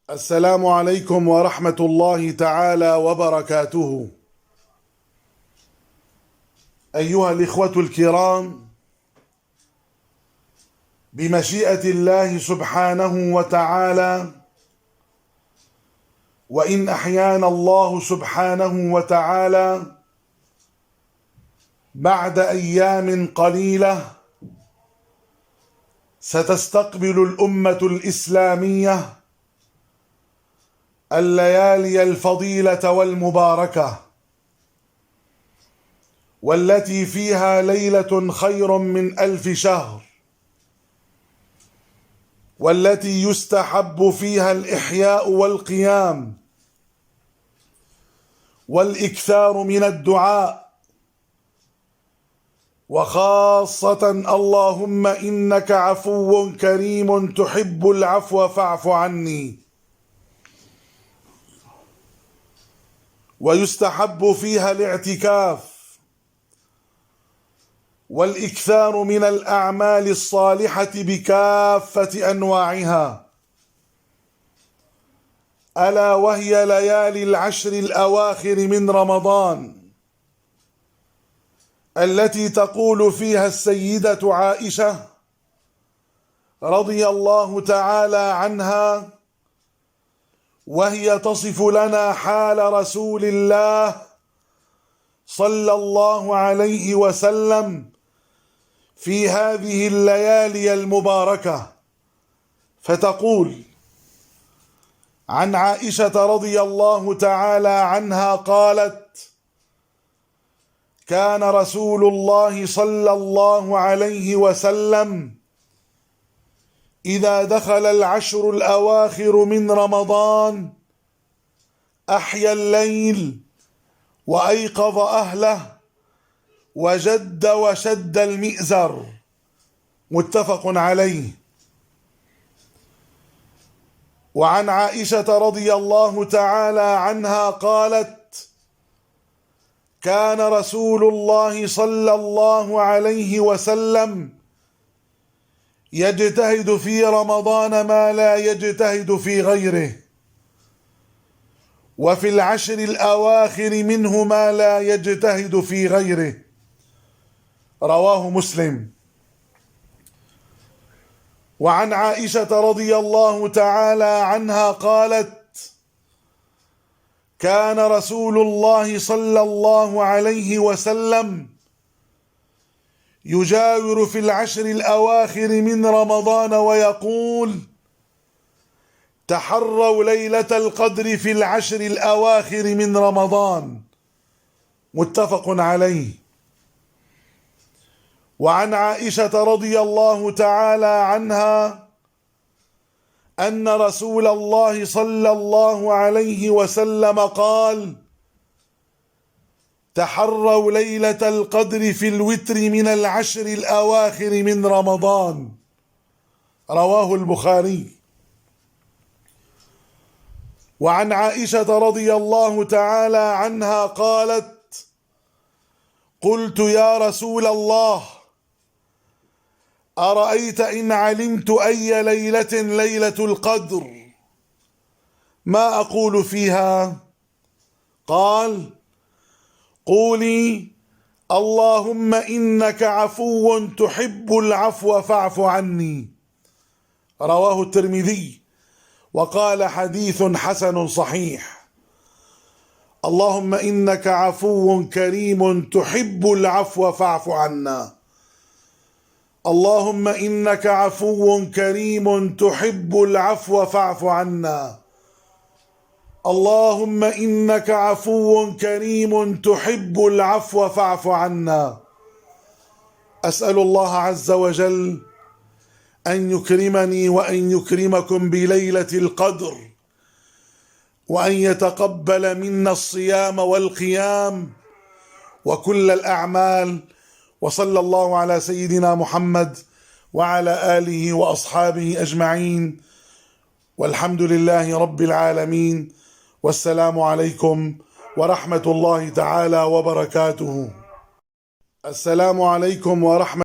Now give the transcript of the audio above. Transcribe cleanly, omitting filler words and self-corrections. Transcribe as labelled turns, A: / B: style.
A: السلام عليكم ورحمة الله تعالى وبركاته. أيها الإخوة الكرام، بمشيئة الله سبحانه وتعالى، وإن أحيانا الله سبحانه وتعالى بعد أيام قليلة ستستقبل الأمة الإسلامية الليالي الفضيلة والمباركة، والتي فيها ليلة خير من 1000 شهر، والتي يستحب فيها الإحياء والقيام والإكثار من الدعاء، وخاصة اللهم إنك عفو كريم تحب العفو فاعف عني. ويستحب فيها الاعتكاف والإكثار من الأعمال الصالحة بكافة أنواعها، ألا وهي ليالي العشر الأواخر من رمضان، التي تقول فيها السيدة عائشة رضي الله تعالى عنها وهي تصف لنا حال رسول الله صلى الله عليه وسلم في هذه الليالي المباركة، فتقول عن عائشة رضي الله تعالى عنها قالت: كان رسول الله صلى الله عليه وسلم إذا دخل العشر الأواخر من رمضان أحيا الليل وأيقظ أهله وجد وشد المئزر، متفق عليه. وعن عائشة رضي الله تعالى عنها قالت: كان رسول الله صلى الله عليه وسلم يجتهد في رمضان ما لا يجتهد في غيره، وفي العشر الأواخر منه ما لا يجتهد في غيره، رواه مسلم. وعن عائشة رضي الله تعالى عنها قالت: كان رسول الله صلى الله عليه وسلم يجاور في العشر الأواخر من رمضان ويقول: تحروا ليلة القدر في العشر الأواخر من رمضان، متفق عليه. وعن عائشة رضي الله تعالى عنها أن رسول الله صلى الله عليه وسلم قال: تحروا ليلة القدر في الوتر من العشر الأواخر من رمضان، رواه البخاري. وعن عائشة رضي الله تعالى عنها قالت: قلت يا رسول الله، أرأيت إن علمت أي ليلة ليلة القدر ما أقول فيها؟ قال: قولي اللهم إنك عفو تحب العفو فاعف عني، رواه الترمذي وقال حديث حسن صحيح. اللهم إنك عفو كريم تحب العفو فاعف عنا. اللهم إنك عفو كريم تحب العفو فاعف عنا. اللهم إنك عفو كريم تحب العفو فاعف عنا. أسأل الله عز وجل أن يكرمني وأن يكرمكم بليلة القدر، وأن يتقبل منا الصيام والقيام وكل الأعمال، وصلى الله على سيدنا محمد وعلى آله وأصحابه أجمعين، والحمد لله رب العالمين، والسلام عليكم ورحمة الله تعالى وبركاته. السلام عليكم ورحمة